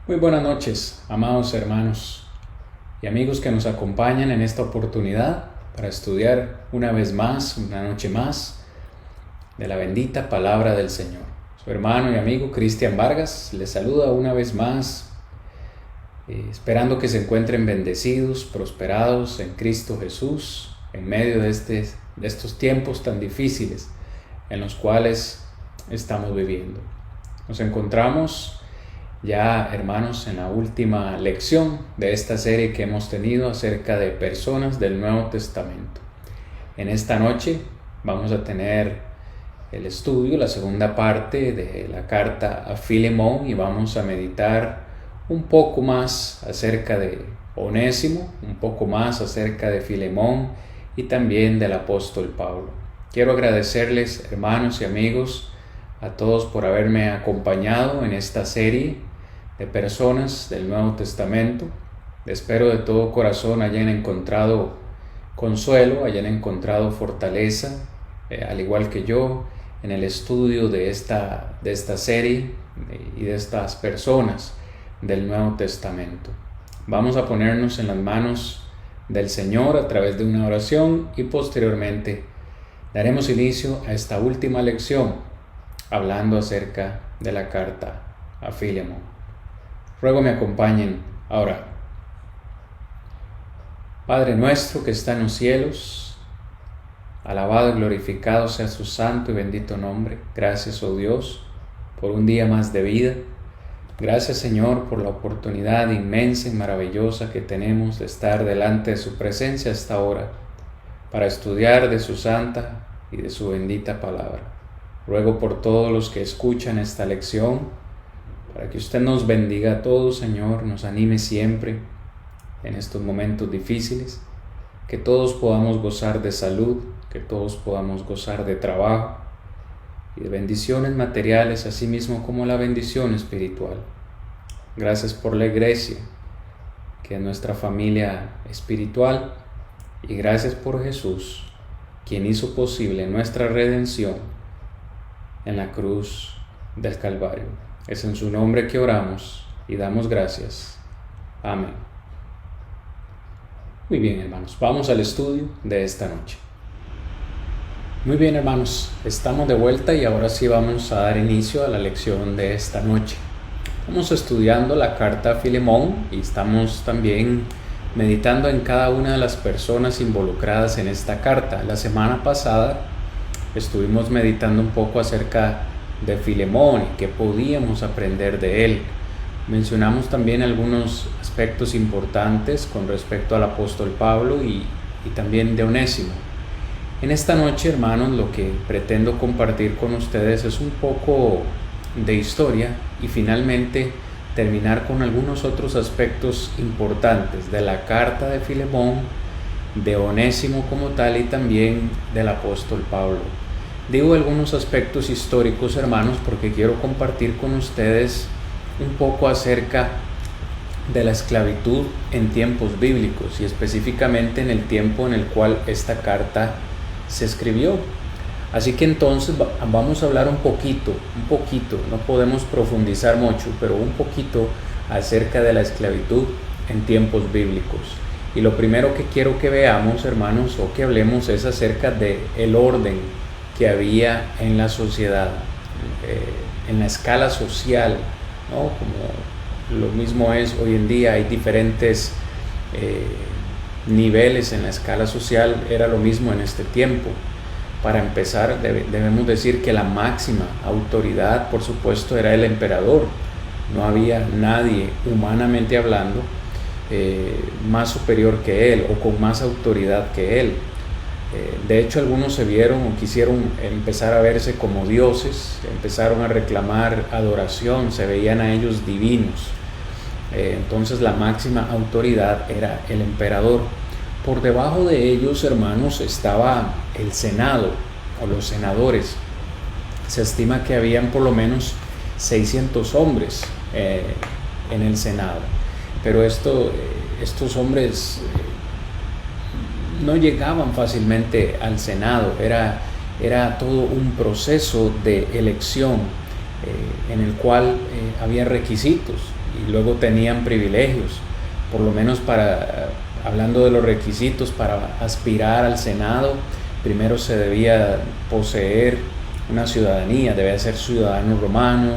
Muy buenas noches, amados hermanos y amigos que nos acompañan en esta oportunidad para estudiar una vez más, una noche más, de la bendita palabra del Señor. Su hermano y amigo Cristian Vargas les saluda una vez más, esperando que se encuentren bendecidos, prosperados en Cristo Jesús, en medio de estos tiempos tan difíciles en los cuales estamos viviendo. Nos encontramos ya, hermanos, en la última lección de esta serie que hemos tenido acerca de personas del Nuevo Testamento. En esta noche vamos a tener el estudio, la segunda parte de la carta a Filemón, y vamos a meditar un poco más acerca de Onésimo, un poco más acerca de Filemón y también del apóstol Pablo. Quiero agradecerles, hermanos y amigos, a todos por haberme acompañado en esta serie de personas del Nuevo Testamento. Espero de todo corazón hayan encontrado consuelo, hayan encontrado fortaleza, al igual que yo, en el estudio de esta serie y de estas personas del Nuevo Testamento. Vamos a ponernos en las manos del Señor a través de una oración y posteriormente daremos inicio a esta última lección hablando acerca de la carta a Filemón. Ruego me acompañen a orar. Padre nuestro que está en los cielos, alabado y glorificado sea su santo y bendito nombre. Gracias, oh Dios, por un día más de vida. Gracias, Señor, por la oportunidad inmensa y maravillosa que tenemos de estar delante de su presencia a esta hora para estudiar de su santa y de su bendita palabra. Ruego por todos los que escuchan esta lección, para que usted nos bendiga a todos, Señor, nos anime siempre en estos momentos difíciles, que todos podamos gozar de salud, que todos podamos gozar de trabajo y de bendiciones materiales, así mismo como la bendición espiritual. Gracias por la iglesia, que es nuestra familia espiritual, y gracias por Jesús, quien hizo posible nuestra redención en la cruz del Calvario. Es en su nombre que oramos y damos gracias. Amén. Muy bien, hermanos, vamos al estudio de esta noche. Muy bien, hermanos, estamos de vuelta y ahora sí vamos a dar inicio a la lección de esta noche. Estamos estudiando la carta a Filemón y estamos también meditando en cada una de las personas involucradas en esta carta. La semana pasada estuvimos meditando un poco acerca de Filemón y qué podíamos aprender de él. Mencionamos también algunos aspectos importantes con respecto al apóstol Pablo y también de Onésimo. En esta noche, hermanos, lo que pretendo compartir con ustedes es un poco de historia y finalmente terminar con algunos otros aspectos importantes de la carta de Filemón, de Onésimo como tal y también del apóstol Pablo. Digo algunos aspectos históricos, hermanos, porque quiero compartir con ustedes un poco acerca de la esclavitud en tiempos bíblicos y específicamente en el tiempo en el cual esta carta se escribió. Así que entonces vamos a hablar un poquito, no podemos profundizar mucho, pero un poquito acerca de la esclavitud en tiempos bíblicos. Y lo primero que quiero que veamos, hermanos, o que hablemos es acerca del orden que había en la sociedad, en la escala social, ¿no? Como lo mismo es hoy en día, hay diferentes niveles en la escala social, era lo mismo en este tiempo. Para empezar, debemos decir que la máxima autoridad, por supuesto, era el emperador. No había nadie, humanamente hablando, más superior que él o con más autoridad que él. De hecho, algunos se vieron o quisieron empezar a verse como dioses, empezaron a reclamar adoración, se veían a ellos divinos. Entonces la máxima autoridad era el emperador. Por debajo de ellos, hermanos, estaba el Senado o los senadores. Se estima que habían por lo menos 600 hombres en el Senado. Pero estos hombres no llegaban fácilmente al Senado, era todo un proceso de elección en el cual había requisitos y luego tenían privilegios, por lo menos hablando de los requisitos para aspirar al Senado. Primero se debía poseer una ciudadanía, debía ser ciudadano romano,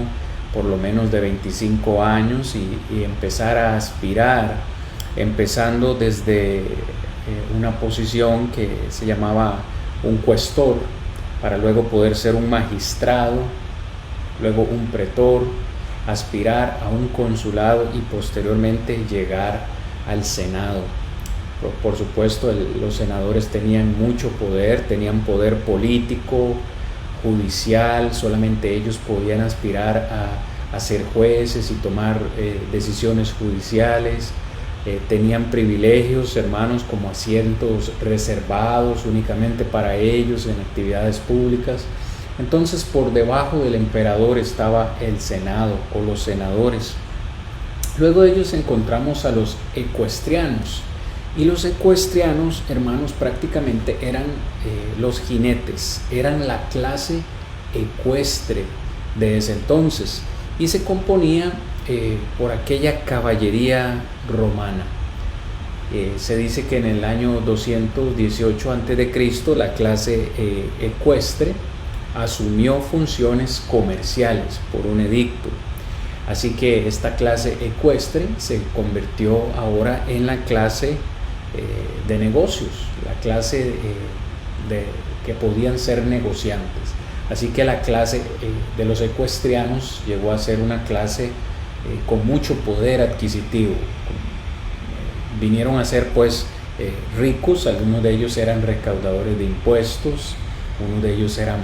por lo menos de 25 años y empezar a aspirar, empezando desde una posición que se llamaba un cuestor, para luego poder ser un magistrado, luego un pretor, aspirar a un consulado y posteriormente llegar al Senado. Por supuesto, los senadores tenían mucho poder, tenían poder político, judicial, solamente ellos podían aspirar a ser jueces y tomar decisiones judiciales. Tenían privilegios, hermanos, como asientos reservados únicamente para ellos en actividades públicas. Entonces, por debajo del emperador estaba el Senado o los senadores. Luego de ellos encontramos a los ecuestrianos. Y los ecuestrianos, hermanos, prácticamente eran los jinetes, eran la clase ecuestre de ese entonces y se componía por aquella caballería romana. Se dice que en el año 218 a.C. la clase ecuestre asumió funciones comerciales por un edicto. Así que esta clase ecuestre se convirtió ahora en la clase de negocios, la clase que podían ser negociantes. Así que la clase de los ecuestrianos llegó a ser una clase con mucho poder adquisitivo. Vinieron a ser pues ricos, algunos de ellos eran recaudadores de impuestos, unos de ellos eran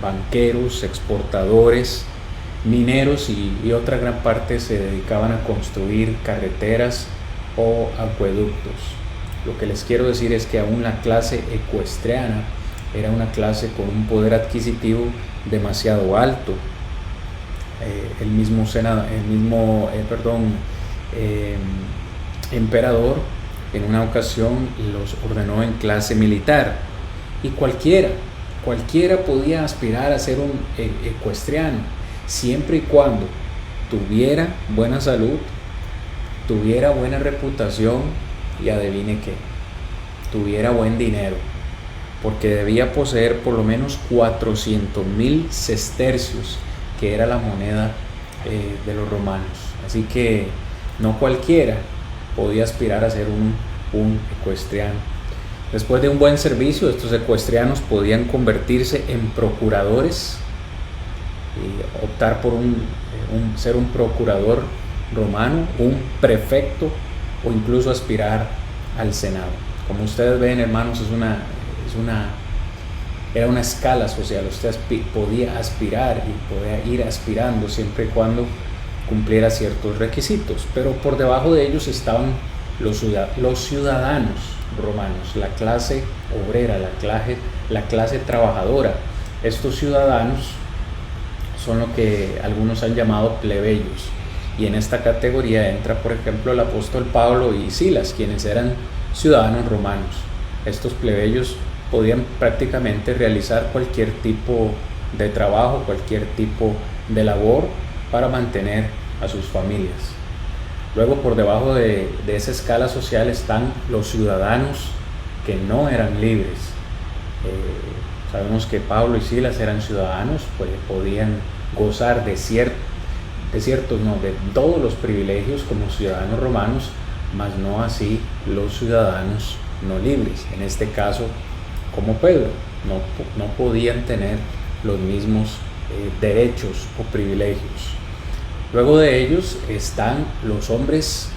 banqueros, exportadores, mineros y otra gran parte se dedicaban a construir carreteras o acueductos. Lo que les quiero decir es que aún la clase ecuestriana era una clase con un poder adquisitivo demasiado alto. El mismo emperador en una ocasión los ordenó en clase militar y cualquiera podía aspirar a ser un ecuestriano siempre y cuando tuviera buena salud, tuviera buena reputación y adivine qué, tuviera buen dinero, porque debía poseer por lo menos 400,000 sestercios, que era la moneda de los romanos. Así que no cualquiera podía aspirar a ser un ecuestriano. Después de un buen servicio, estos ecuestrianos podían convertirse en procuradores y optar por ser un procurador romano, un prefecto o incluso aspirar al Senado. Como ustedes ven, hermanos, era una escala social. Usted podía aspirar y podía ir aspirando siempre y cuando cumpliera ciertos requisitos, pero por debajo de ellos estaban los ciudadanos romanos, la clase obrera, la clase trabajadora. Estos ciudadanos son lo que algunos han llamado plebeyos, y en esta categoría entra, por ejemplo, el apóstol Pablo y Silas, quienes eran ciudadanos romanos. Estos plebeyos podían prácticamente realizar cualquier tipo de trabajo, cualquier tipo de labor para mantener a sus familias. Luego, por debajo de esa escala social están los ciudadanos que no eran libres. Sabemos que Pablo y Silas eran ciudadanos, pues podían gozar de todos los privilegios como ciudadanos romanos, mas no así los ciudadanos no libres. En este caso, como Pedro, no podían tener los mismos derechos o privilegios. Luego de ellos estaban los hombres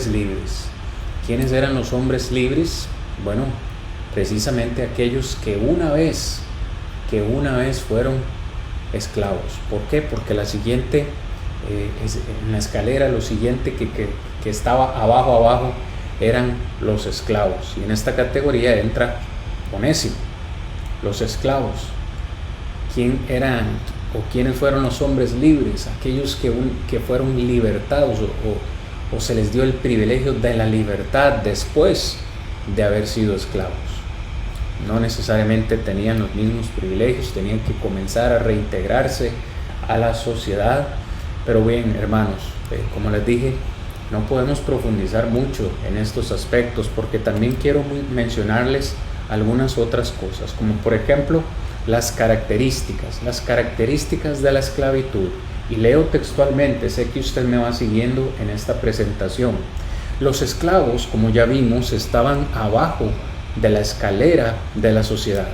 libres. ¿Quiénes eran los hombres libres? Bueno, precisamente aquellos que una vez fueron esclavos. ¿Por qué? Porque en la escalera lo siguiente que estaba abajo eran los esclavos, y en esta categoría entra Onésimo. Los esclavos, ¿quiénes fueron los hombres libres? Aquellos que fueron libertados o se les dio el privilegio de la libertad después de haber sido esclavos. No necesariamente tenían los mismos privilegios, tenían que comenzar a reintegrarse a la sociedad, Pero bien, hermanos, como les dije, no podemos profundizar mucho en estos aspectos porque también quiero mencionarles algunas otras cosas, como por ejemplo las características de la esclavitud. Y leo textualmente, sé que usted me va siguiendo en esta presentación. Los esclavos, como ya vimos, estaban abajo de la escalera de la sociedad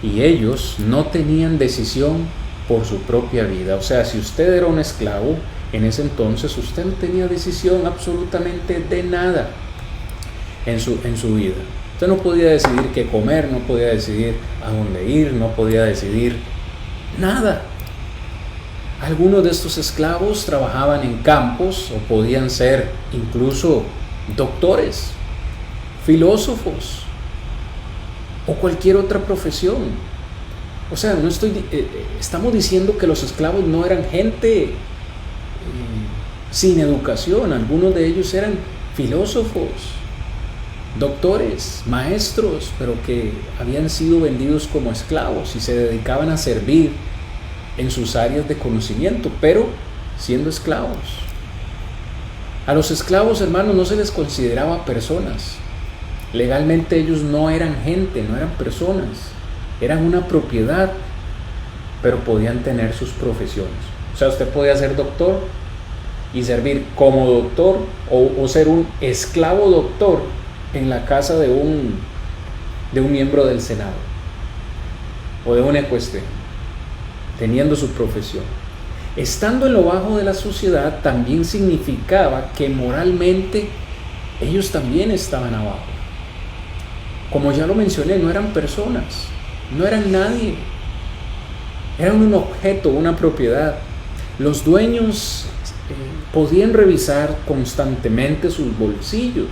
y ellos no tenían decisión por su propia vida. O sea, si usted era un esclavo, en ese entonces usted no tenía decisión absolutamente de nada en su vida. Usted no podía decidir qué comer, no podía decidir a dónde ir, no podía decidir nada. Algunos de estos esclavos trabajaban en campos o podían ser incluso doctores, filósofos o cualquier otra profesión. O sea, estamos diciendo que los esclavos no eran gente sin educación. Algunos de ellos eran filósofos, doctores, maestros, pero que habían sido vendidos como esclavos y se dedicaban a servir en sus áreas de conocimiento, pero siendo esclavos. A los esclavos, hermanos, no se les consideraba personas. Legalmente ellos no eran gente, no eran personas. Eran una propiedad, pero podían tener sus profesiones. O sea, usted podía ser doctor y servir como doctor o ser un esclavo doctor en la casa de un miembro del Senado o de un ecuestre, teniendo su profesión. Estando en lo bajo de la sociedad también significaba que moralmente ellos también estaban abajo. Como ya lo mencioné, no eran personas, no eran nadie, eran un objeto, una propiedad. Los dueños podían revisar constantemente sus bolsillos,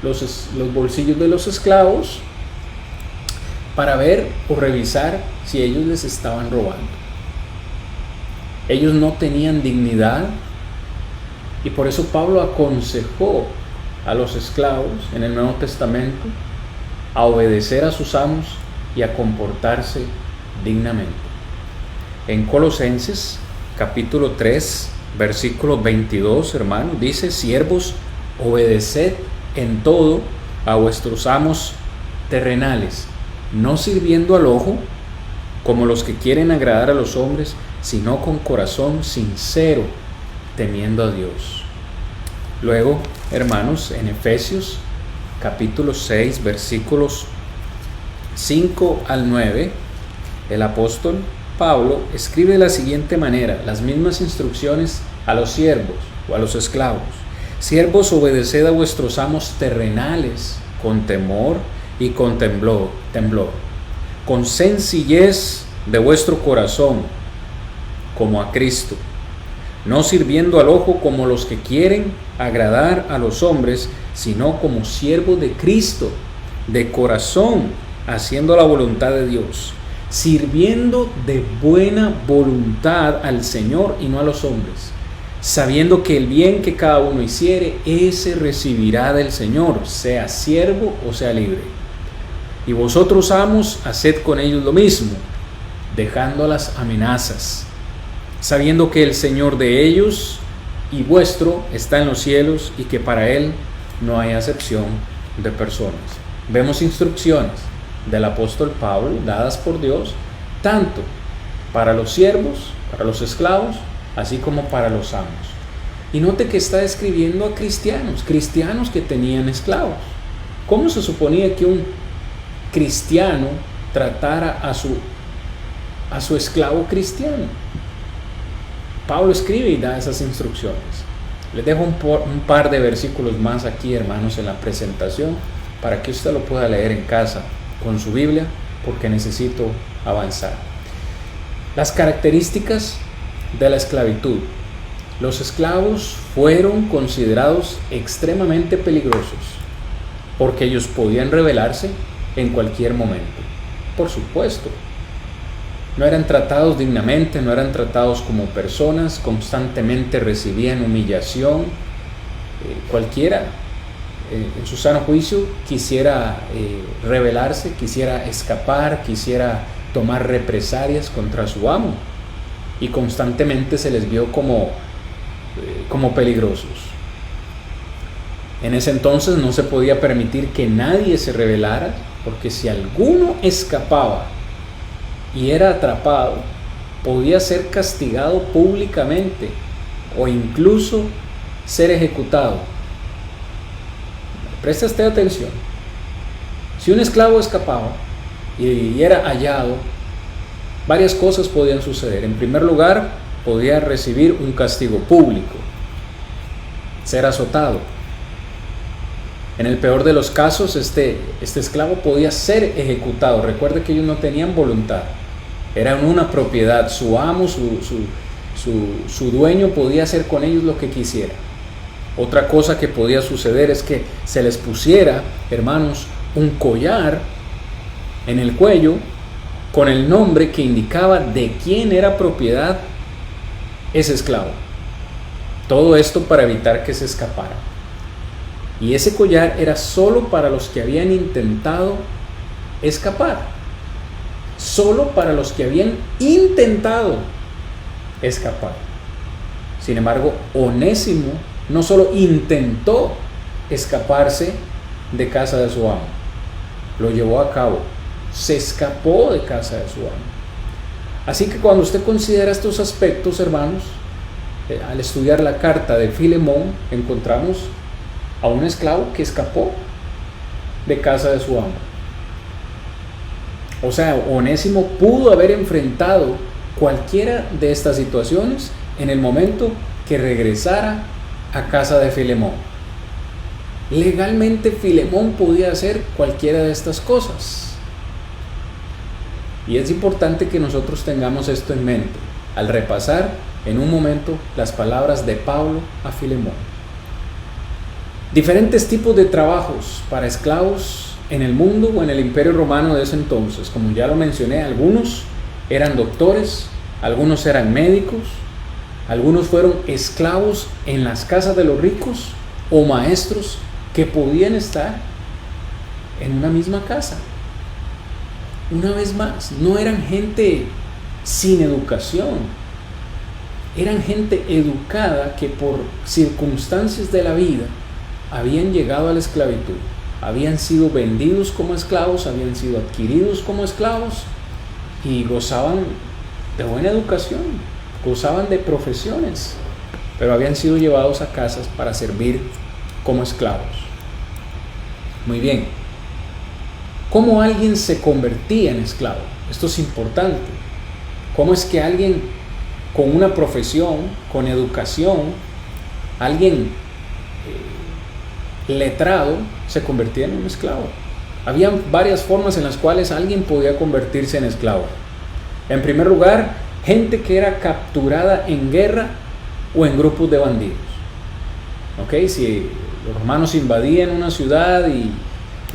los bolsillos de los esclavos, para ver o revisar si ellos les estaban robando. Ellos no tenían dignidad y por eso Pablo aconsejó a los esclavos en el Nuevo Testamento a obedecer a sus amos y a comportarse dignamente. En Colosenses capítulo 3 versículo 22, hermano, dice: siervos, obedeced en todo a vuestros amos terrenales, no sirviendo al ojo como los que quieren agradar a los hombres, sino con corazón sincero, temiendo a Dios. Luego, hermanos, en Efesios capítulo 6 versículos 5 al 9, el apóstol Pablo escribe de la siguiente manera las mismas instrucciones a los siervos o a los esclavos: siervos, obedeced a vuestros amos terrenales con temor y con temblor, con sencillez de vuestro corazón, como a Cristo, no sirviendo al ojo como los que quieren agradar a los hombres, sino como siervos de Cristo, de corazón, haciendo la voluntad de Dios, sirviendo de buena voluntad al Señor y no a los hombres, sabiendo que el bien que cada uno hiciere, ese recibirá del Señor, sea siervo o sea libre. Y vosotros, amos, haced con ellos lo mismo, dejando las amenazas, sabiendo que el Señor de ellos y vuestro está en los cielos y que para Él no hay acepción de personas. Vemos instrucciones del apóstol Pablo dadas por Dios, tanto para los siervos, para los esclavos, así como para los amos. Y note que está escribiendo a cristianos que tenían esclavos. ¿Cómo se suponía que un cristiano tratara a su esclavo cristiano? Pablo escribe y da esas instrucciones. Les dejo un par de versículos más aquí, hermanos, en la presentación, para que usted lo pueda leer en casa con su Biblia, porque necesito avanzar. Las características de la esclavitud. Los esclavos fueron considerados extremadamente peligrosos, porque ellos podían rebelarse en cualquier momento. Por supuesto, no eran tratados dignamente, no eran tratados como personas, constantemente recibían humillación. Cualquiera en su sano juicio quisiera rebelarse, quisiera escapar, quisiera tomar represalias contra su amo, y constantemente se les vio como como peligrosos. En ese entonces no se podía permitir que nadie se rebelara, porque si alguno escapaba y era atrapado, podía ser castigado públicamente o incluso ser ejecutado. Presta usted atención. Si un esclavo escapaba y era hallado, varias cosas podían suceder. En primer lugar, podía recibir un castigo público, ser azotado. En el peor de los casos, este esclavo podía ser ejecutado. Recuerde que ellos no tenían voluntad, eran una propiedad. Su amo, su dueño podía hacer con ellos lo que quisiera. Otra cosa que podía suceder es que se les pusiera, hermanos, un collar en el cuello con el nombre que indicaba de quién era propiedad ese esclavo. Todo esto para evitar que se escapara. Y ese collar era solo para los que habían intentado escapar. Solo para los que habían intentado escapar. Sin embargo, Onésimo no solo intentó escaparse de casa de su amo, lo llevó a cabo, se escapó de casa de su amo. Así que cuando usted considera estos aspectos, hermanos, al estudiar la carta de Filemón, encontramos a un esclavo que escapó de casa de su amo. O sea, Onésimo pudo haber enfrentado cualquiera de estas situaciones en el momento que regresara a casa de Filemón. Legalmente Filemón podía hacer cualquiera de estas cosas. Y es importante que nosotros tengamos esto en mente al repasar en un momento las palabras de Pablo a Filemón. Diferentes tipos de trabajos para esclavos en el mundo o en el Imperio Romano de ese entonces. Como ya lo mencioné, algunos eran doctores, algunos eran médicos, algunos fueron esclavos en las casas de los ricos o maestros que podían estar en una misma casa. Una vez más, no eran gente sin educación, eran gente educada que por circunstancias de la vida habían llegado a la esclavitud, habían sido vendidos como esclavos, habían sido adquiridos como esclavos y gozaban de buena educación, gozaban de profesiones, pero habían sido llevados a casas para servir como esclavos. Muy bien, ¿cómo alguien se convertía en esclavo? Esto es importante. ¿Cómo es que alguien con una profesión, con educación, alguien letrado se convertía en un esclavo? Había varias formas en las cuales alguien podía convertirse en esclavo. En primer lugar, gente que era capturada en guerra o en grupos de bandidos. Si los romanos invadían una ciudad y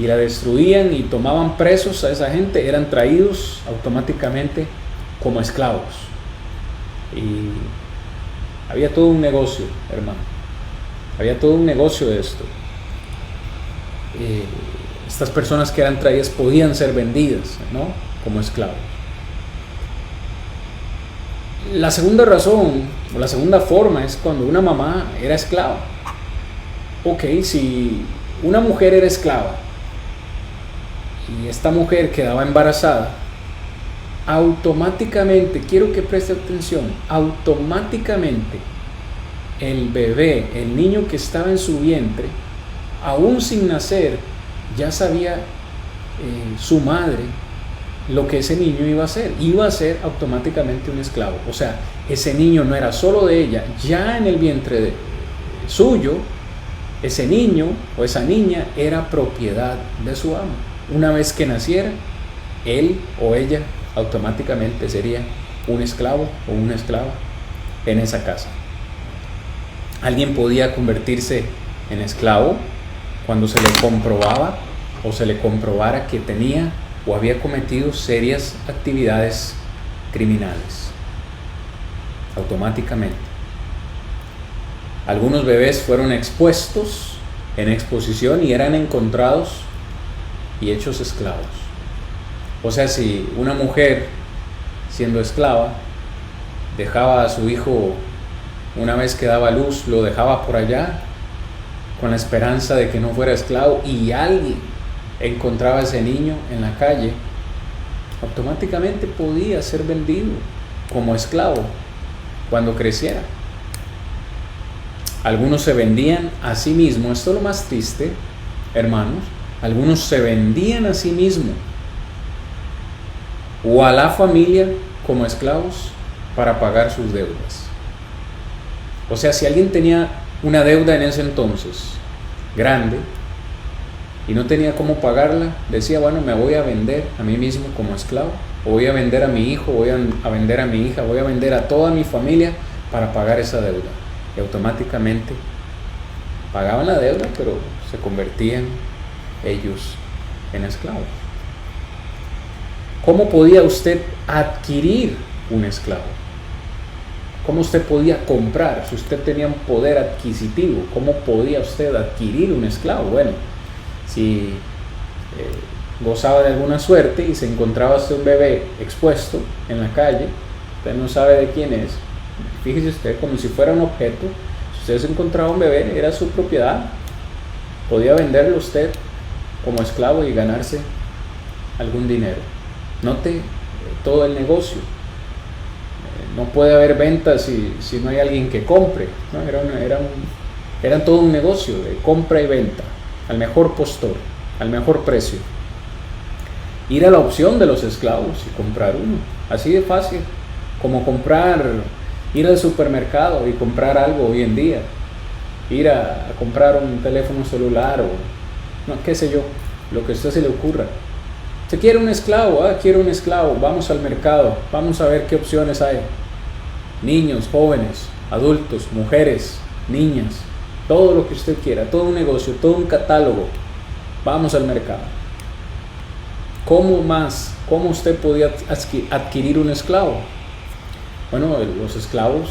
la destruían y tomaban presos a esa gente, eran traídos automáticamente como esclavos. Y había todo un negocio, hermano. Había todo un negocio de esto. Estas personas que eran traídas podían ser vendidas, ¿no?, como esclavos. La segunda razón, o la segunda forma, es cuando una mamá era esclava. Si una mujer era esclava y esta mujer quedaba embarazada, automáticamente, quiero que preste atención, automáticamente el bebé, el niño que estaba en su vientre, aún sin nacer, ya sabía su madre lo que ese niño iba a ser automáticamente un esclavo. O sea, ese niño no era solo de ella, ya en el vientre suyo, ese niño o esa niña era propiedad de su amo. Una vez que naciera, él o ella automáticamente sería un esclavo o una esclava en esa casa. Alguien podía convertirse en esclavo cuando se le comprobaba o se le comprobara que tenía o había cometido serias actividades criminales. Automáticamente. Algunos bebés fueron expuestos en exposición y eran encontrados y hechos esclavos. O sea, si una mujer, siendo esclava, dejaba a su hijo una vez que daba luz lo dejaba por allá con la esperanza de que no fuera esclavo, y alguien encontraba a ese niño en la calle, automáticamente podía ser vendido como esclavo cuando creciera. Algunos se vendían a sí mismos. Esto es lo más triste, hermanos. Algunos se vendían a sí mismos o a la familia como esclavos para pagar sus deudas. O sea, si alguien tenía una deuda en ese entonces grande y no tenía cómo pagarla, decía, bueno, me voy a vender a mí mismo como esclavo, o voy a vender a mi hijo, voy a vender a mi hija, voy a vender a toda mi familia para pagar esa deuda. Y automáticamente pagaban la deuda, pero se convertían ellos en esclavos. ¿Cómo podía usted adquirir un esclavo? ¿Cómo usted podía comprar? Si usted tenía un poder adquisitivo, ¿cómo podía usted adquirir un esclavo? Bueno, si gozaba de alguna suerte y se encontraba usted un bebé expuesto en la calle, usted no sabe de quién es, fíjese usted, como si fuera un objeto. Si usted se encontraba un bebé, era su propiedad, podía venderlo usted como esclavo y ganarse algún dinero. Note todo el negocio. No puede haber ventas si no hay alguien que compre, ¿no? Era todo un negocio de compra y venta, al mejor postor, al mejor precio. Ir a la opción de los esclavos y comprar uno, así de fácil, como ir al supermercado y comprar algo hoy en día, ir a comprar un teléfono celular o, no, qué sé yo, lo que a usted se le ocurra. ¿Se quiere un esclavo? Quiero un esclavo, vamos al mercado, vamos a ver qué opciones hay. Niños, jóvenes, adultos, mujeres, niñas, todo lo que usted quiera, todo un negocio, todo un catálogo. Vamos al mercado. ¿Cómo usted podía adquirir un esclavo? Bueno, los esclavos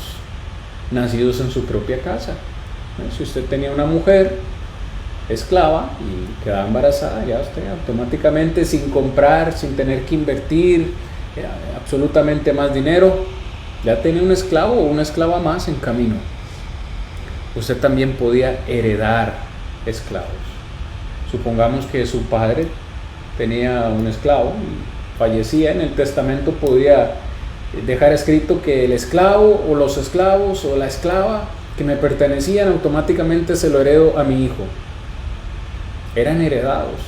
nacidos en su propia casa. Si usted tenía una mujer esclava y quedaba embarazada, ya usted automáticamente, sin comprar, sin tener que invertir absolutamente más dinero, ya tenía un esclavo o una esclava más en camino. Usted también podía heredar esclavos. Supongamos que su padre tenía un esclavo y fallecía, en el testamento podía dejar escrito que el esclavo o los esclavos o la esclava que me pertenecían automáticamente se lo heredo a mi hijo. Eran heredados.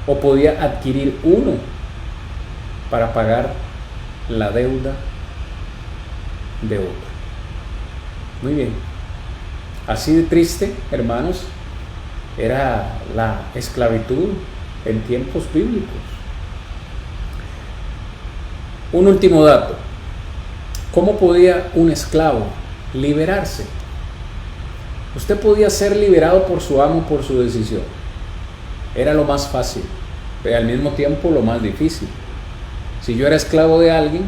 O podía adquirir uno para pagar la deuda de otro. Muy bien. Así de triste, hermanos, era la esclavitud en tiempos bíblicos. Un último dato. ¿Cómo podía un esclavo liberarse? Usted podía ser liberado por su amo por su decisión. Era lo más fácil, pero al mismo tiempo lo más difícil. Si yo era esclavo de alguien,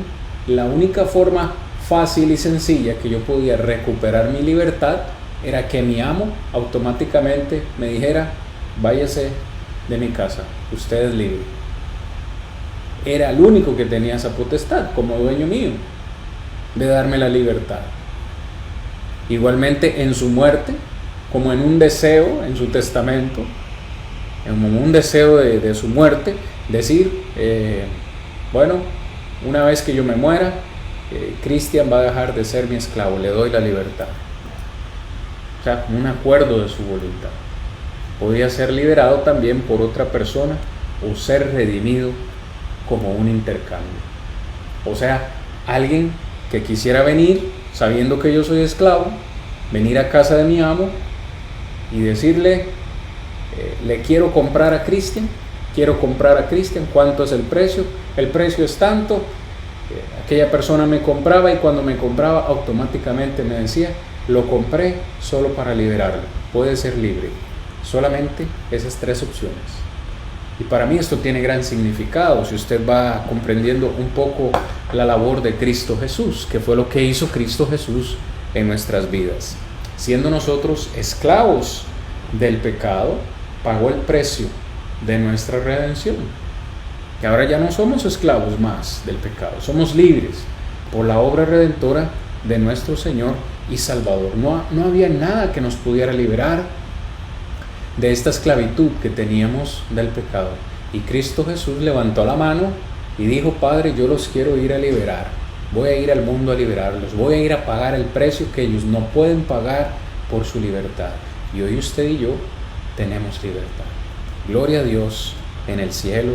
la única forma fácil y sencilla que yo podía recuperar mi libertad era que mi amo automáticamente me dijera: váyase de mi casa, usted es libre. Era el único que tenía esa potestad como dueño mío de darme la libertad. Igualmente en su muerte, como en un deseo, en su testamento, como un deseo de su muerte, decir, bueno, una vez que yo me muera, Cristian va a dejar de ser mi esclavo, le doy la libertad. O sea, un acuerdo de su voluntad. Podía ser liberado también por otra persona o ser redimido como un intercambio. O sea, alguien que quisiera venir sabiendo que yo soy esclavo, venir a casa de mi amo y decirle, le quiero comprar a Cristian, ¿cuánto es el precio? El precio es tanto. Aquella persona me compraba y cuando me compraba automáticamente me decía, lo compré solo para liberarlo, puede ser libre. Solamente esas tres opciones. Y para mí esto tiene gran significado si usted va comprendiendo un poco la labor de Cristo Jesús, que fue lo que hizo Cristo Jesús en nuestras vidas. Siendo nosotros esclavos del pecado, pagó el precio de nuestra redención. Y ahora ya no somos esclavos más del pecado, somos libres por la obra redentora de nuestro Señor y Salvador. No había nada que nos pudiera liberar de esta esclavitud que teníamos del pecado. Y Cristo Jesús levantó la mano y dijo: Padre, yo los quiero ir a liberar. Voy a ir al mundo a liberarlos. Voy a ir a pagar el precio que ellos no pueden pagar por su libertad. Y hoy usted y yo tenemos libertad. Gloria a Dios en el cielo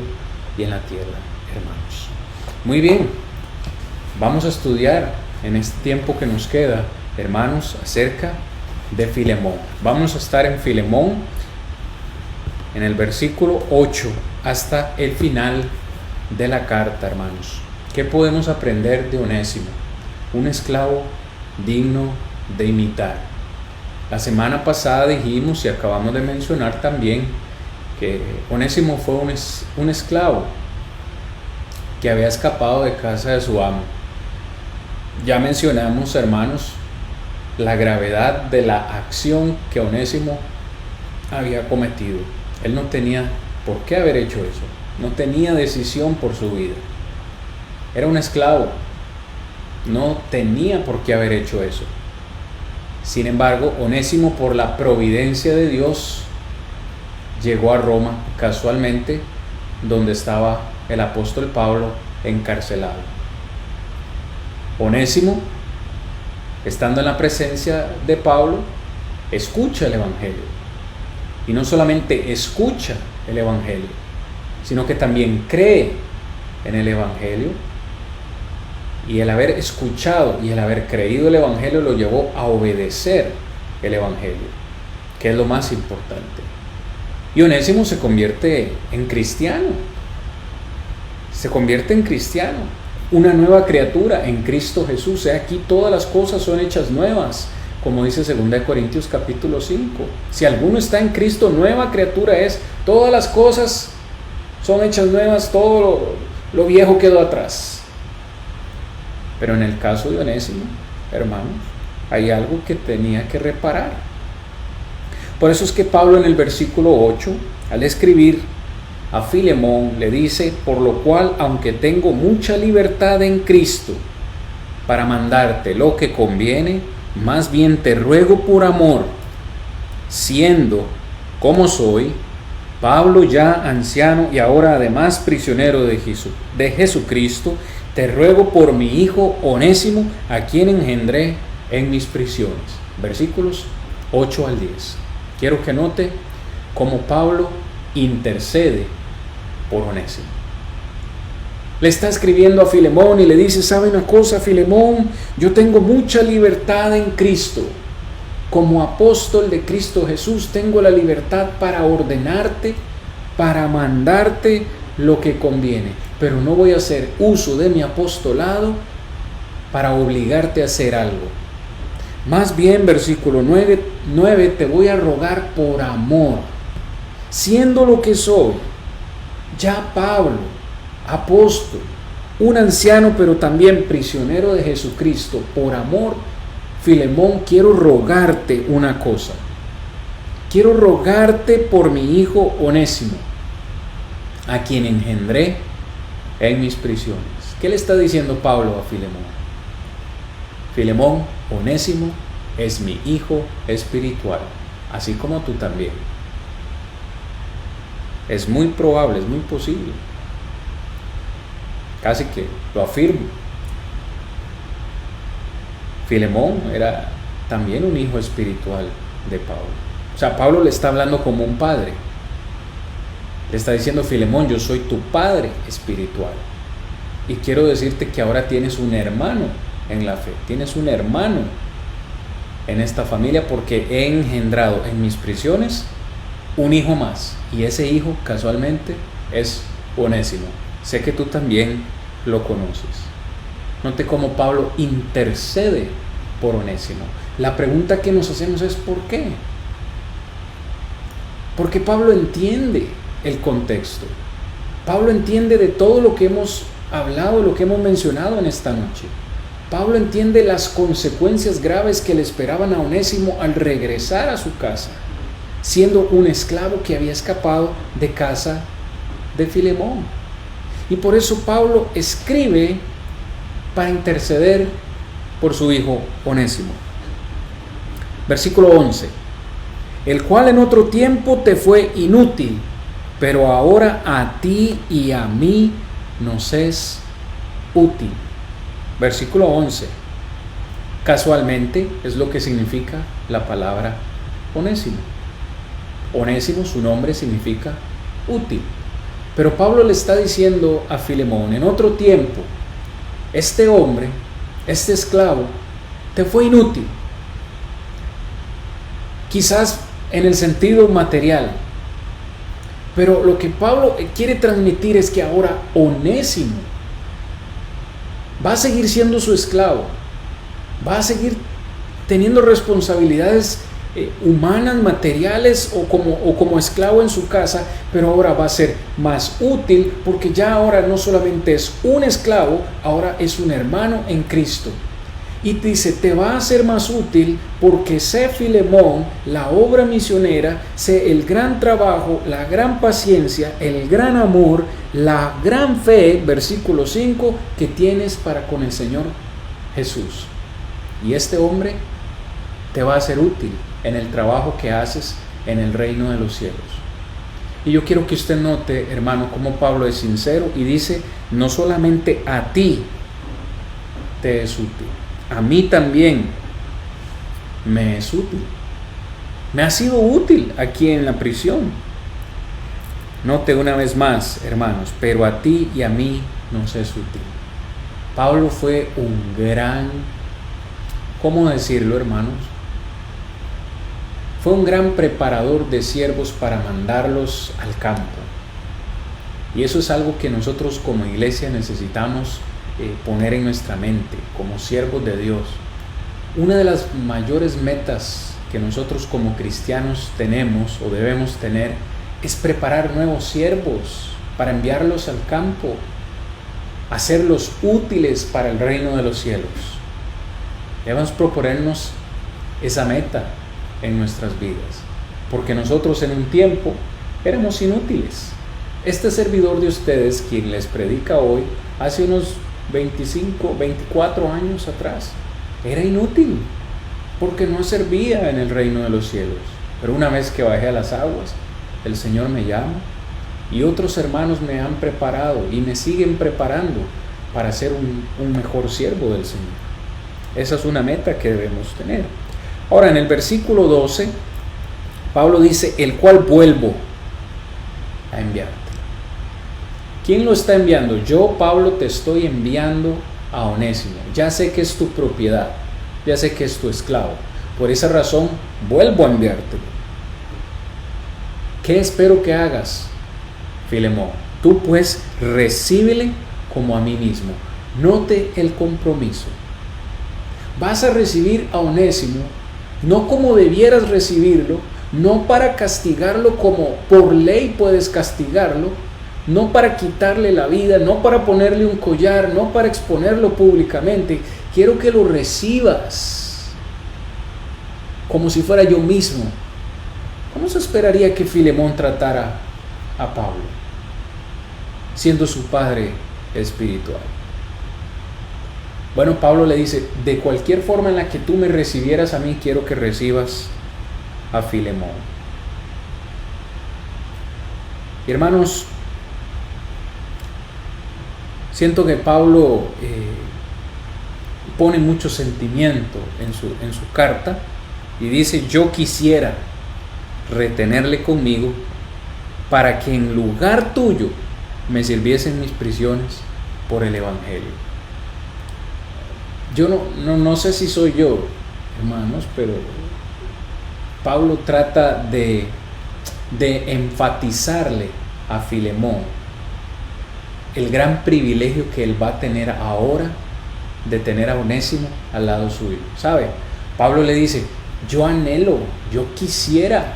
y en la tierra, hermanos. Muy bien, vamos a estudiar en este tiempo que nos queda, hermanos, acerca de Filemón. Vamos a estar en Filemón, en el versículo 8 hasta el final de la carta, hermanos. ¿Qué podemos aprender de Onésimo? Un esclavo digno de imitar. La semana pasada dijimos y acabamos de mencionar también que Onésimo fue un esclavo que había escapado de casa de su amo. Ya mencionamos, hermanos, la gravedad de la acción que Onésimo había cometido. Él no tenía por qué haber hecho eso. No tenía decisión por su vida. Era un esclavo. No tenía por qué haber hecho eso. Sin embargo, Onésimo, por la providencia de Dios, llegó a Roma casualmente, donde estaba el apóstol Pablo encarcelado. Onésimo, estando en la presencia de Pablo, escucha el Evangelio. Y no solamente escucha el Evangelio, sino que también cree en el Evangelio. Y el haber escuchado y el haber creído el Evangelio lo llevó a obedecer el Evangelio, que es lo más importante. Y Onésimo se convierte en cristiano. Se convierte en cristiano. Una nueva criatura en Cristo Jesús. He aquí todas las cosas son hechas nuevas, como dice 2 Corintios capítulo 5. Si alguno está en Cristo, nueva criatura es. Todas las cosas son hechas nuevas, todo lo viejo quedó atrás. Pero en el caso de Onésimo, hermanos, hay algo que tenía que reparar. Por eso es que Pablo en el versículo 8, al escribir a Filemón, le dice: por lo cual, aunque tengo mucha libertad en Cristo para mandarte lo que conviene, más bien te ruego por amor, siendo como soy, Pablo ya anciano y ahora además prisionero de Jesucristo, te ruego por mi hijo Onésimo, a quien engendré en mis prisiones. Versículos 8 al 10. Quiero que note cómo Pablo intercede por Onésimo. Le está escribiendo a Filemón y le dice: ¿sabe una cosa, Filemón? Yo tengo mucha libertad en Cristo. Como apóstol de Cristo Jesús tengo la libertad para ordenarte, para mandarte lo que conviene. Pero no voy a hacer uso de mi apostolado para obligarte a hacer algo. Más bien, versículo 9, te voy a rogar por amor, siendo lo que soy, ya Pablo, apóstol, un anciano pero también prisionero de Jesucristo, por amor, Filemón, quiero rogarte una cosa. Quiero rogarte por mi hijo Onésimo, a quien engendré en mis prisiones. ¿Qué le está diciendo Pablo a Filemón? Filemón, Onésimo es mi hijo espiritual, así como tú también. Es muy probable, es muy posible, casi que lo afirmo. Filemón era también un hijo espiritual de Pablo. O sea, Pablo le está hablando como un padre. Le está diciendo: Filemón, yo soy tu padre espiritual. Y quiero decirte que ahora tienes un hermano en la fe. Tienes un hermano en esta familia, porque he engendrado en mis prisiones un hijo más. Y ese hijo, casualmente, es Onésimo. Sé que tú también lo conoces. Note cómo Pablo intercede por Onésimo. La pregunta que nos hacemos es: ¿por qué? Porque Pablo entiende el contexto. Pablo entiende de todo lo que hemos hablado, lo que hemos mencionado en esta noche. Pablo entiende las consecuencias graves que le esperaban a Onésimo al regresar a su casa, siendo un esclavo que había escapado de casa de Filemón. Y por eso Pablo escribe para interceder por su hijo Onésimo. Versículo 11. El cual en otro tiempo te fue inútil, pero ahora a ti y a mí nos es útil. Versículo 11. Casualmente es lo que significa la palabra Onésimo. Onésimo, su nombre significa útil. Pero Pablo le está diciendo a Filemón, en otro tiempo, este hombre, este esclavo, te fue inútil. Quizás en el sentido material. Pero lo que Pablo quiere transmitir es que ahora Onésimo va a seguir siendo su esclavo. Va a seguir teniendo responsabilidades humanas, materiales o como esclavo en su casa, pero ahora va a ser más útil porque ya ahora no solamente es un esclavo, ahora es un hermano en Cristo. Y dice, te va a ser más útil porque sé, Filemón, la obra misionera, sé el gran trabajo, la gran paciencia, el gran amor, la gran fe, versículo 5, que tienes para con el Señor Jesús. Y este hombre te va a ser útil en el trabajo que haces en el reino de los cielos. Y yo quiero que usted note, hermano, cómo Pablo es sincero y dice, no solamente a ti te es útil, a mí también me es útil. Me ha sido útil aquí en la prisión. Note una vez más, hermanos, pero a ti y a mí nos es útil. Pablo fue un gran, ¿cómo decirlo, hermanos? Fue un gran preparador de siervos para mandarlos al campo. Y eso es algo que nosotros como iglesia necesitamos poner en nuestra mente, como siervos de Dios. Una de las mayores metas que nosotros como cristianos tenemos o debemos tener es preparar nuevos siervos para enviarlos al campo, hacerlos útiles para el reino de los cielos. Debemos proponernos esa meta en nuestras vidas, porque nosotros en un tiempo éramos inútiles. Este servidor de ustedes, quien les predica hoy, hace unos 25, 24 años atrás, era inútil, porque no servía en el reino de los cielos. Pero una vez que bajé a las aguas, el Señor me llama y otros hermanos me han preparado y me siguen preparando para ser un mejor siervo del Señor. Esa es una meta que debemos tener. Ahora, en el versículo 12, Pablo dice, el cual vuelvo a enviarte. ¿Quién lo está enviando? Yo, Pablo, te estoy enviando a Onésimo. Ya sé que es tu propiedad, ya sé que es tu esclavo. Por esa razón, vuelvo a enviarte. ¿Qué espero que hagas, Filemón? Tú pues recíbele como a mí mismo. Note el compromiso. Vas a recibir a Onésimo no como debieras recibirlo, no para castigarlo como por ley puedes castigarlo, no para quitarle la vida, no para ponerle un collar, no para exponerlo públicamente. Quiero que lo recibas como si fuera yo mismo. ¿Cómo se esperaría que Filemón tratara a Pablo, siendo su padre espiritual? Bueno, Pablo le dice, de cualquier forma en la que tú me recibieras a mí, quiero que recibas a Filemón. Y hermanos, siento que Pablo pone mucho sentimiento en su carta y dice, yo quisiera retenerle conmigo para que en lugar tuyo me sirviesen mis prisiones por el Evangelio. Yo no sé si soy yo, hermanos, pero Pablo trata de enfatizarle a Filemón el gran privilegio que él va a tener ahora de tener a Onésimo al lado suyo. ¿Sabe? Pablo le dice, yo anhelo, yo quisiera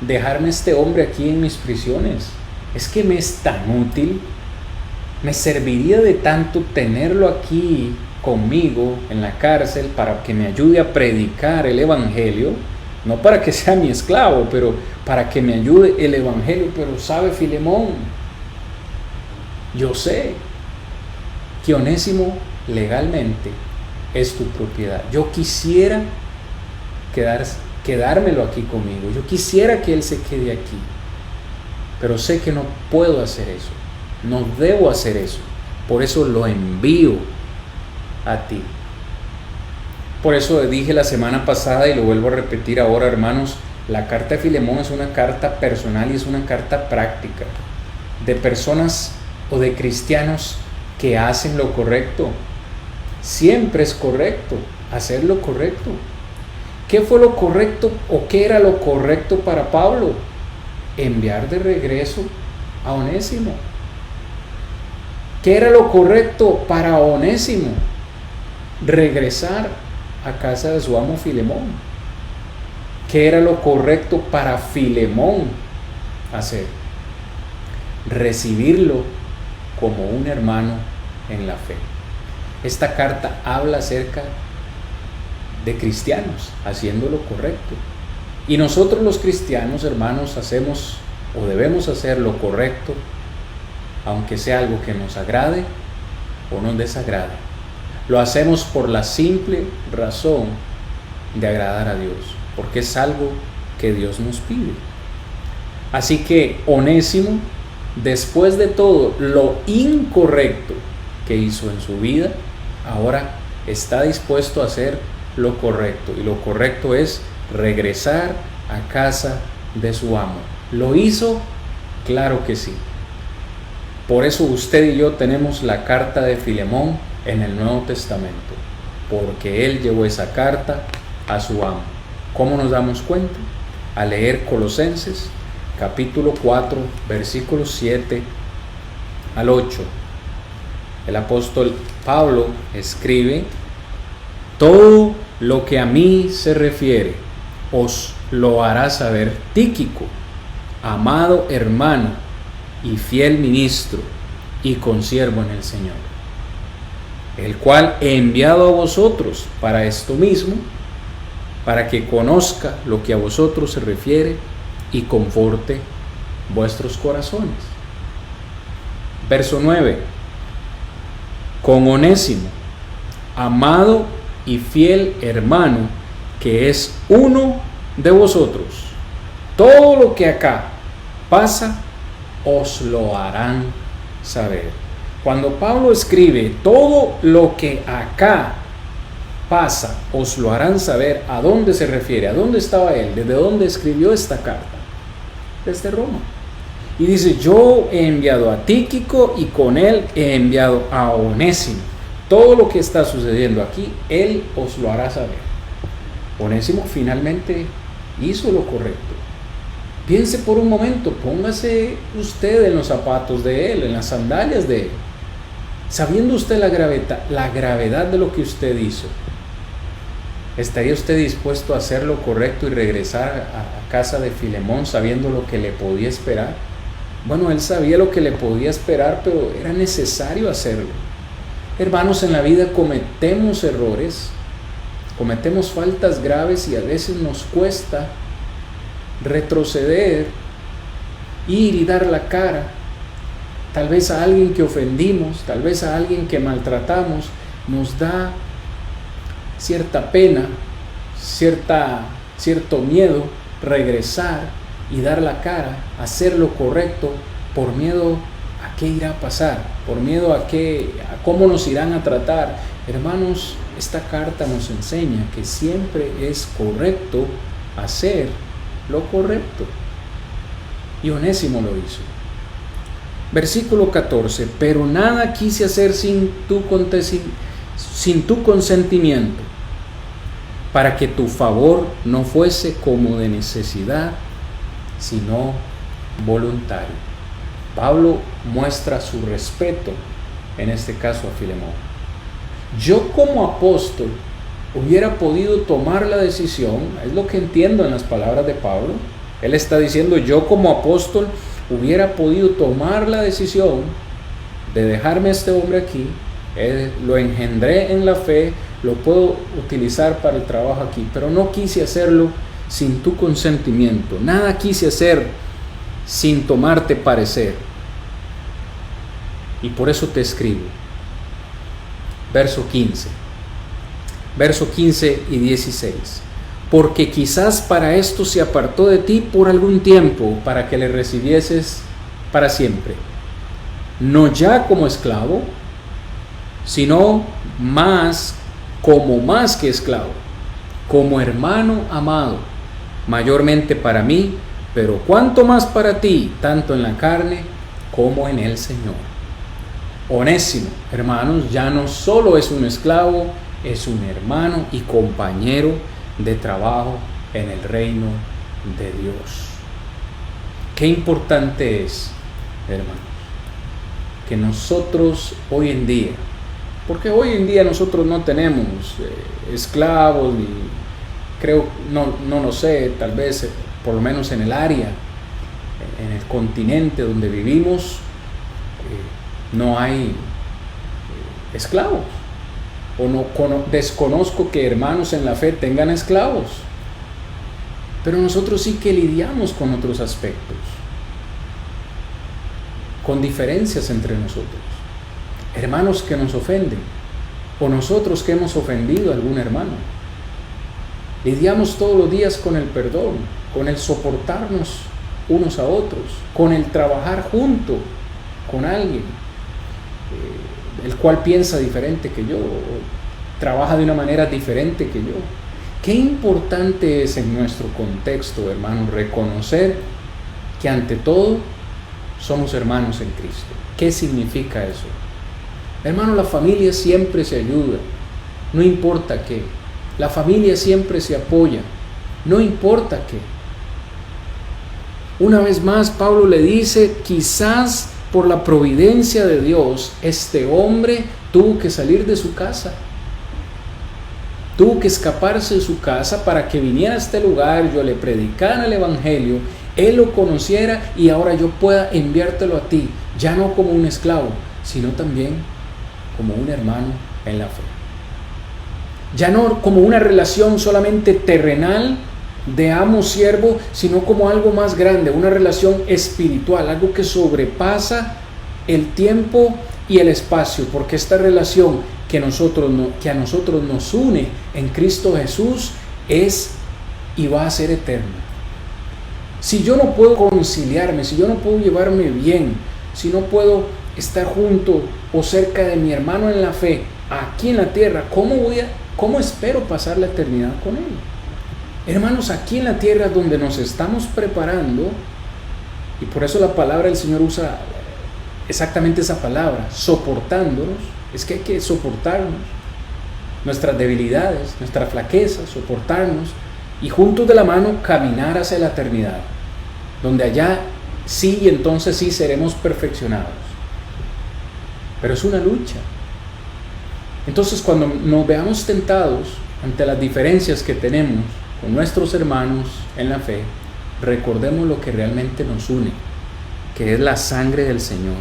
dejarme este hombre aquí en mis prisiones. Es que me es tan útil, me serviría de tanto tenerlo aquí conmigo en la cárcel para que me ayude a predicar el Evangelio, no para que sea mi esclavo, pero para que me ayude el Evangelio. Pero sabe, Filemón, yo sé que Onésimo legalmente es tu propiedad. Yo quisiera quedármelo aquí conmigo. Yo quisiera que él se quede aquí. Pero sé que no puedo hacer eso. No debo hacer eso. Por eso lo envío a ti. Por eso dije la semana pasada y lo vuelvo a repetir ahora, hermanos, la carta de Filemón es una carta personal y es una carta práctica de personas o de cristianos que hacen lo correcto. Siempre es correcto hacer lo correcto. ¿Qué fue lo correcto o qué era lo correcto para Pablo? Enviar de regreso a Onésimo. ¿Qué era lo correcto para Onésimo? Regresar a casa de su amo Filemón. ¿Qué era lo correcto para Filemón hacer? Recibirlo como un hermano en la fe. Esta carta habla acerca de cristianos haciendo lo correcto. Y nosotros los cristianos, hermanos, hacemos o debemos hacer lo correcto, aunque sea algo que nos agrade o nos desagrade. Lo hacemos por la simple razón de agradar a Dios, porque es algo que Dios nos pide. Así que Onésimo, después de todo lo incorrecto que hizo en su vida, ahora está dispuesto a hacer lo correcto. Y lo correcto es regresar a casa de su amo. ¿Lo hizo? Claro que sí. Por eso usted y yo tenemos la carta de Filemón en el Nuevo Testamento, porque él llevó esa carta a su amo. ¿Cómo nos damos cuenta? A leer Colosenses capítulo 4 versículos 7 al 8. El apóstol Pablo escribe: todo lo que a mí se refiere os lo hará saber Tíquico, amado hermano y fiel ministro y consiervo en el Señor, el cual he enviado a vosotros para esto mismo, para que conozca lo que a vosotros se refiere y conforte vuestros corazones. Verso 9. Con Onésimo, amado y fiel hermano, que es uno de vosotros, todo lo que acá pasa os lo harán saber. Cuando Pablo escribe todo lo que acá pasa os lo harán saber, ¿a dónde se refiere? ¿A dónde estaba él? ¿Desde dónde escribió esta carta? Desde Roma. Y dice: yo he enviado a Tíquico y con él he enviado a Onésimo. Todo lo que está sucediendo aquí, él os lo hará saber. Onésimo finalmente hizo lo correcto. Piense por un momento, póngase usted en los zapatos de él, en las sandalias de él. Sabiendo usted la gravedad de lo que usted hizo, ¿estaría usted dispuesto a hacer lo correcto y regresar a casa de Filemón sabiendo lo que le podía esperar? Bueno, él sabía lo que le podía esperar, pero era necesario hacerlo. Hermanos, en la vida cometemos errores, cometemos faltas graves y a veces nos cuesta retroceder, ir y dar la cara, tal vez a alguien que ofendimos, tal vez a alguien que maltratamos. Nos da cierta pena, cierto miedo regresar y dar la cara, hacer lo correcto, por miedo a qué irá a pasar, por miedo a cómo nos irán a tratar. Hermanos, esta carta nos enseña que siempre es correcto hacer lo correcto. Y Onésimo lo hizo. Versículo 14. Pero nada quise hacer sin tu consentimiento, para que tu favor no fuese como de necesidad, sino voluntario. Pablo muestra su respeto, en este caso a Filemón. Yo como apóstol hubiera podido tomar la decisión, es lo que entiendo en las palabras de Pablo. Él está diciendo: yo como apóstol hubiera podido tomar la decisión de dejarme a este hombre aquí, lo engendré en la fe, lo puedo utilizar para el trabajo aquí, pero no quise hacerlo sin tu consentimiento, nada quise hacer sin tomarte parecer, y por eso te escribo. Verso 15. verso 15 y 16. Porque quizás para esto se apartó de ti por algún tiempo, para que le recibieses para siempre. No ya como esclavo, sino más que esclavo, como hermano amado, mayormente para mí, pero cuanto más para ti, tanto en la carne como en el Señor. Onésimo, hermanos, ya no solo es un esclavo, es un hermano y compañero de trabajo en el reino de Dios. Qué importante es, hermanos, que nosotros hoy en día, porque hoy en día nosotros no tenemos esclavos, ni creo, no lo sé, tal vez por lo menos en el área, en el continente donde vivimos, no hay esclavos. Desconozco que hermanos en la fe tengan esclavos, pero nosotros sí que lidiamos con otros aspectos, con diferencias entre nosotros, hermanos que nos ofenden, o nosotros que hemos ofendido a algún hermano. Lidiamos todos los días con el perdón, con el soportarnos unos a otros, con el trabajar junto con alguien, el cual piensa diferente que yo, o trabaja de una manera diferente que yo. Qué importante es en nuestro contexto, hermanos, reconocer que ante todo somos hermanos en Cristo. ¿Qué significa eso? Hermano, la familia siempre se ayuda, no importa qué. La familia siempre se apoya, no importa qué. Una vez más, Pablo le dice, quizás por la providencia de Dios, este hombre tuvo que salir de su casa. Tuvo que escaparse de su casa para que viniera a este lugar, yo le predicara el evangelio, él lo conociera y ahora yo pueda enviártelo a ti, ya no como un esclavo, sino también como un hermano en la fe. Ya no como una relación solamente terrenal de amo-siervo, sino como algo más grande, una relación espiritual, algo que sobrepasa el tiempo y el espacio, porque esta relación que a nosotros nos une en Cristo Jesús es y va a ser eterna. Si yo no puedo conciliarme, si yo no puedo llevarme bien, si no puedo estar junto o cerca de mi hermano en la fe, aquí en la tierra, ¿cómo espero pasar la eternidad con él? Hermanos, aquí en la tierra donde nos estamos preparando, y por eso la palabra del Señor usa exactamente esa palabra, soportándonos, es que hay que soportarnos, nuestras debilidades, nuestra flaqueza, soportarnos, y juntos de la mano caminar hacia la eternidad, donde allá sí y entonces sí seremos perfeccionados. Pero es una lucha. Entonces, cuando nos veamos tentados ante las diferencias que tenemos con nuestros hermanos en la fe, recordemos lo que realmente nos une, que es la sangre del Señor.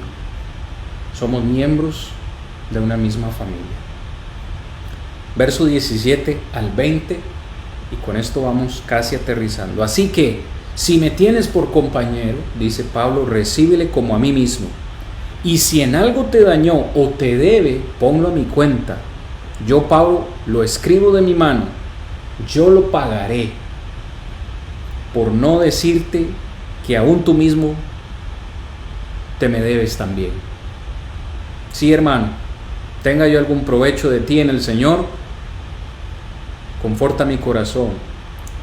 Somos miembros de una misma familia. Verso 17 al 20, y con esto vamos casi aterrizando. Así que, si me tienes por compañero, dice Pablo, recíbele como a mí mismo. Y si en algo te dañó o te debe, ponlo a mi cuenta. Yo, Pablo, lo escribo de mi mano, yo lo pagaré, por no decirte que aún tú mismo te me debes también. Sí, hermano, tenga yo algún provecho de ti en el Señor, conforta mi corazón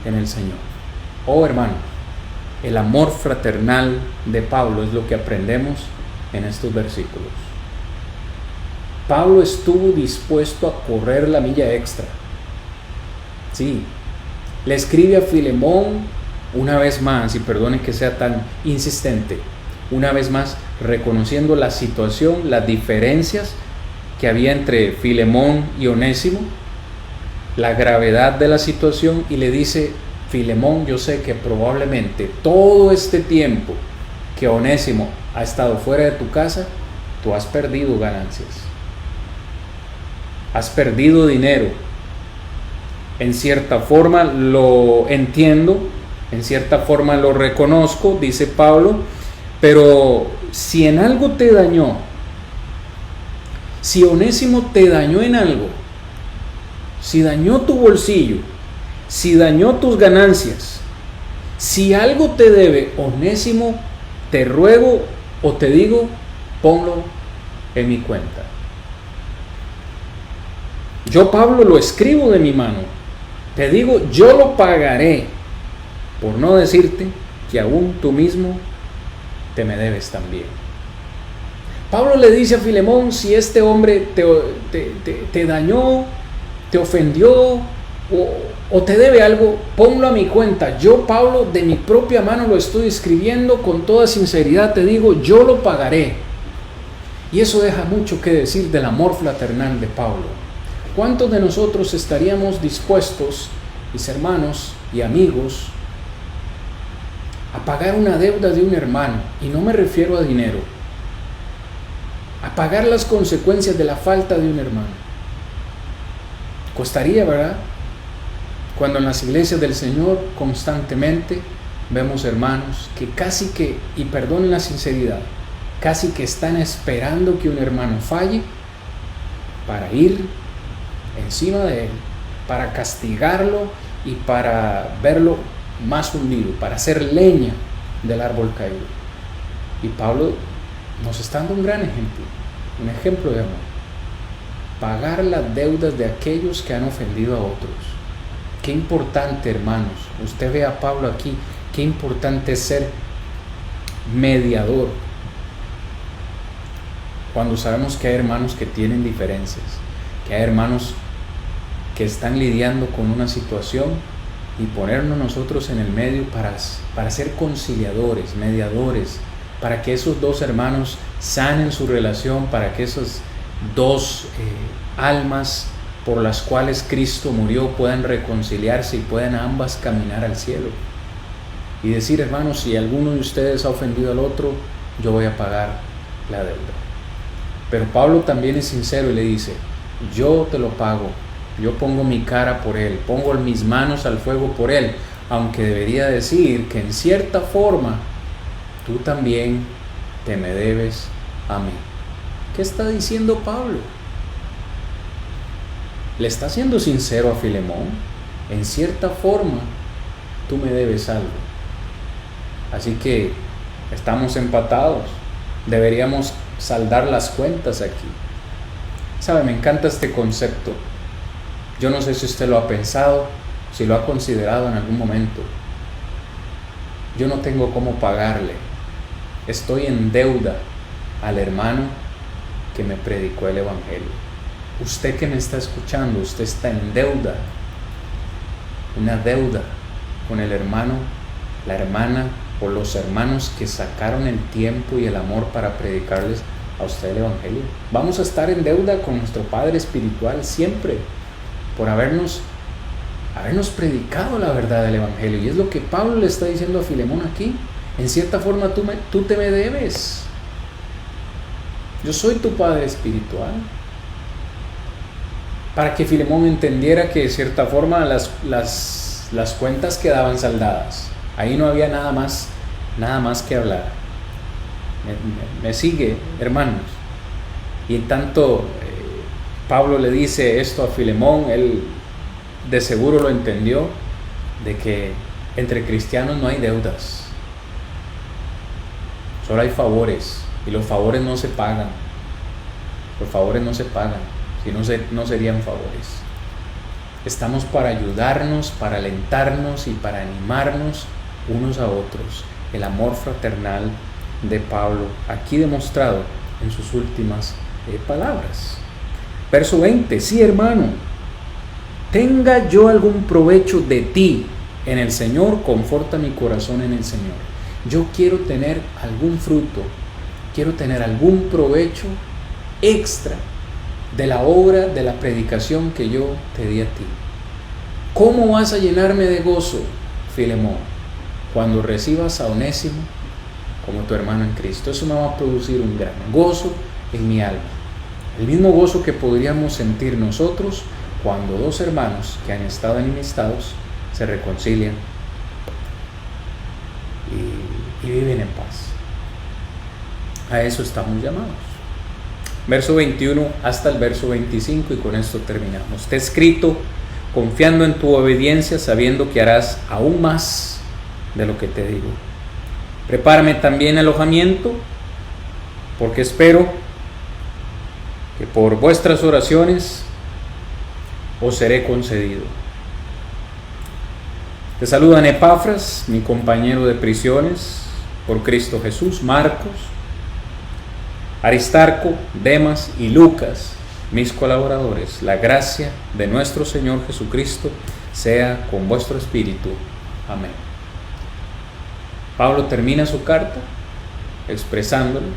en el Señor. Oh, hermano, el amor fraternal de Pablo es lo que aprendemos en estos versículos. Pablo estuvo dispuesto a correr la milla extra. Sí, le escribe a Filemón una vez más, y perdone que sea tan insistente, una vez más reconociendo la situación, las diferencias que había entre Filemón y Onésimo, la gravedad de la situación, y le dice, Filemón, yo sé que probablemente todo este tiempo que Onésimo ha estado fuera de tu casa, tú has perdido ganancias, has perdido dinero. En cierta forma lo entiendo, en cierta forma lo reconozco, dice Pablo, pero si en algo te dañó, si Onésimo te dañó en algo, si dañó tu bolsillo, si dañó tus ganancias, si algo te debe, Onésimo, te ruego o te digo, ponlo en mi cuenta. Yo, Pablo, lo escribo de mi mano. Te digo, yo lo pagaré, por no decirte que aún tú mismo te me debes también. Pablo le dice a Filemón, si este hombre te dañó, te ofendió o te debe algo, ponlo a mi cuenta. Yo, Pablo, de mi propia mano lo estoy escribiendo, con toda sinceridad te digo, yo lo pagaré. Y eso deja mucho que decir del amor fraternal de Pablo. ¿Cuántos de nosotros estaríamos dispuestos, mis hermanos y amigos, a pagar una deuda de un hermano? Y no me refiero a dinero. A pagar las consecuencias de la falta de un hermano. Costaría, ¿verdad? Cuando en las iglesias del Señor constantemente vemos hermanos que casi que, y perdonen la sinceridad, casi que están esperando que un hermano falle para ir encima de él, para castigarlo y para verlo más hundido, para hacer leña del árbol caído. Y Pablo nos está dando un gran ejemplo, un ejemplo de amor. Pagar las deudas de aquellos que han ofendido a otros. Qué importante, hermanos. Usted ve a Pablo aquí, qué importante es ser mediador. Cuando sabemos que hay hermanos que tienen diferencias, que hay hermanos que están lidiando con una situación, y ponernos nosotros en el medio para ser conciliadores, mediadores, para que esos dos hermanos sanen su relación, para que esas dos almas por las cuales Cristo murió puedan reconciliarse y puedan ambas caminar al cielo. Y decir, hermanos, si alguno de ustedes ha ofendido al otro, yo voy a pagar la deuda. Pero Pablo también es sincero y le dice, yo te lo pago, yo pongo mi cara por él, pongo mis manos al fuego por él, aunque debería decir que en cierta forma tú también te me debes a mí. ¿Qué está diciendo Pablo? Le está siendo sincero a Filemón. En cierta forma tú me debes algo. Así que estamos empatados. Deberíamos saldar las cuentas aquí. ¿Sabe? Me encanta este concepto. Yo no sé si usted lo ha pensado, si lo ha considerado en algún momento. Yo no tengo cómo pagarle. Estoy en deuda al hermano que me predicó el Evangelio. Usted que me está escuchando, usted está en deuda. Una deuda con el hermano, la hermana o los hermanos que sacaron el tiempo y el amor para predicarles a usted el Evangelio. Vamos a estar en deuda con nuestro Padre Espiritual siempre, por habernos predicado la verdad del Evangelio. Y es lo que Pablo le está diciendo a Filemón aquí. En cierta forma tú te me debes. Yo soy tu Padre Espiritual. Para que Filemón entendiera que de cierta forma las cuentas quedaban saldadas. Ahí no había nada más que hablar. Me sigue, hermanos. Y en tanto Pablo le dice esto a Filemón, él de seguro lo entendió, de que entre cristianos no hay deudas, solo hay favores, y los favores no se pagan. Los favores no se pagan, si no serían favores. Estamos para ayudarnos, para alentarnos y para animarnos unos a otros. El amor fraternal de Pablo, aquí demostrado en sus últimas palabras. Verso 20, sí, hermano, tenga yo algún provecho de ti en el Señor, conforta mi corazón en el Señor. Yo quiero tener algún fruto, quiero tener algún provecho extra de la obra, de la predicación que yo te di a ti. ¿Cómo vas a llenarme de gozo, Filemón? Cuando recibas a Onésimo como tu hermano en Cristo. Eso me va a producir un gran gozo en mi alma. El mismo gozo que podríamos sentir nosotros cuando dos hermanos que han estado enemistados se reconcilian y viven en paz. A eso estamos llamados. Verso 21 hasta el verso 25, y con esto terminamos. Está escrito confiando en tu obediencia, sabiendo que harás aún más de lo que te digo. Prepárame también alojamiento, porque espero que por vuestras oraciones os seré concedido. Te saludan Epafras, mi compañero de prisiones por Cristo Jesús, Marcos, Aristarco, Demas y Lucas, mis colaboradores. La gracia de nuestro Señor Jesucristo sea con vuestro espíritu. Amén. Pablo termina su carta expresándole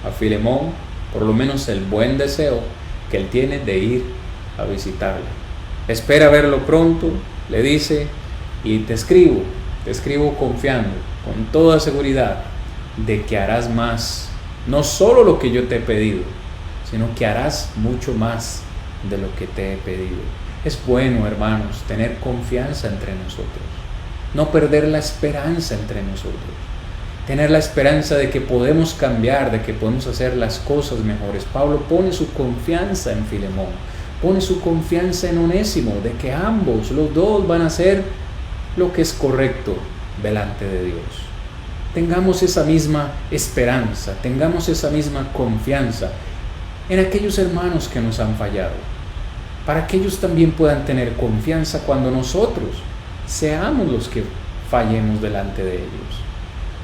a Filemón por lo menos el buen deseo que él tiene de ir a visitarle. Espera verlo pronto, le dice, y te escribo confiando con toda seguridad de que harás más, no solo lo que yo te he pedido, sino que harás mucho más de lo que te he pedido. Es bueno, hermanos, tener confianza entre nosotros, no perder la esperanza entre nosotros, tener la esperanza de que podemos cambiar, de que podemos hacer las cosas mejores. Pablo pone su confianza en Filemón, pone su confianza en Onésimo, de que ambos, los dos, van a hacer lo que es correcto delante de Dios. Tengamos esa misma esperanza, tengamos esa misma confianza en aquellos hermanos que nos han fallado, para que ellos también puedan tener confianza cuando nosotros seamos los que fallemos delante de ellos.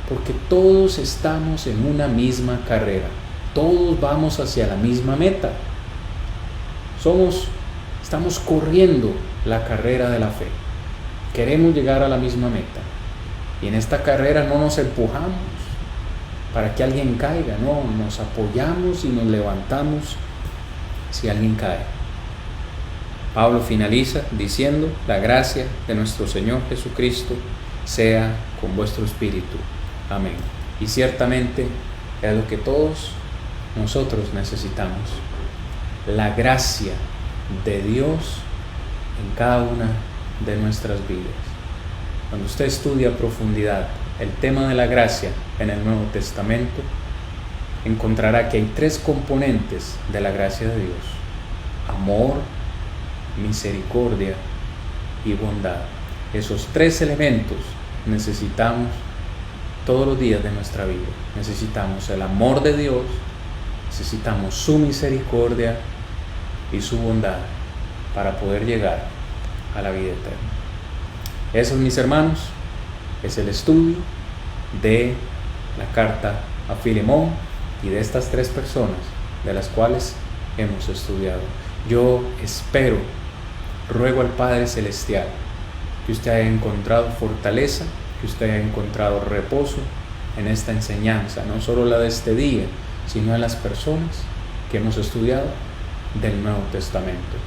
Porque todos estamos en una misma carrera, todos vamos hacia la misma meta. Estamos corriendo la carrera de la fe, queremos llegar a la misma meta. Y en esta carrera no nos empujamos para que alguien caiga, no, nos apoyamos y nos levantamos si alguien cae. Pablo finaliza diciendo: la gracia de nuestro Señor Jesucristo sea con vuestro espíritu. Amén. Y ciertamente es lo que todos nosotros necesitamos, la gracia de Dios en cada una de nuestras vidas. Cuando usted estudia a profundidad el tema de la gracia en el Nuevo Testamento, encontrará que hay 3 componentes de la gracia de Dios: amor, misericordia y bondad. Esos 3 elementos necesitamos todos los días de nuestra vida. Necesitamos el amor de Dios, necesitamos su misericordia y su bondad para poder llegar a la vida eterna. Eso, mis hermanos, es el estudio de la carta a Filemón y de estas 3 personas de las cuales hemos estudiado. Yo espero, ruego al Padre Celestial, que usted haya encontrado fortaleza, que usted haya encontrado reposo en esta enseñanza, no solo la de este día, sino en las personas que hemos estudiado del Nuevo Testamento.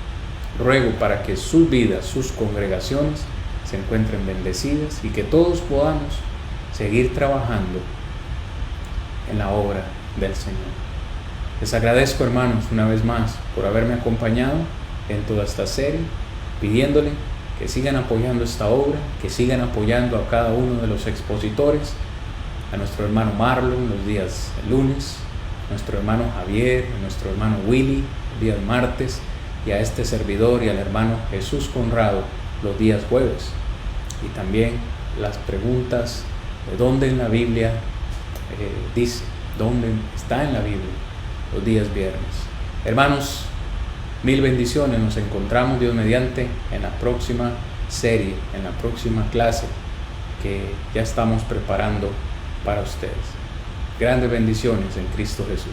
Ruego para que sus vidas, sus congregaciones se encuentren bendecidas y que todos podamos seguir trabajando en la obra del Señor. Les agradezco, hermanos, una vez más por haberme acompañado en toda esta serie, pidiéndole que sigan apoyando esta obra, que sigan apoyando a cada uno de los expositores, a nuestro hermano Marlon los días lunes, a nuestro hermano Javier, a nuestro hermano Willy los días martes, y a este servidor y al hermano Jesús Conrado los días jueves. Y también las preguntas de dónde en la Biblia dice, dónde está en la Biblia los días viernes. Hermanos, mil bendiciones. Nos encontramos, Dios mediante, en la próxima serie, en la próxima clase que ya estamos preparando para ustedes. Grandes bendiciones en Cristo Jesús.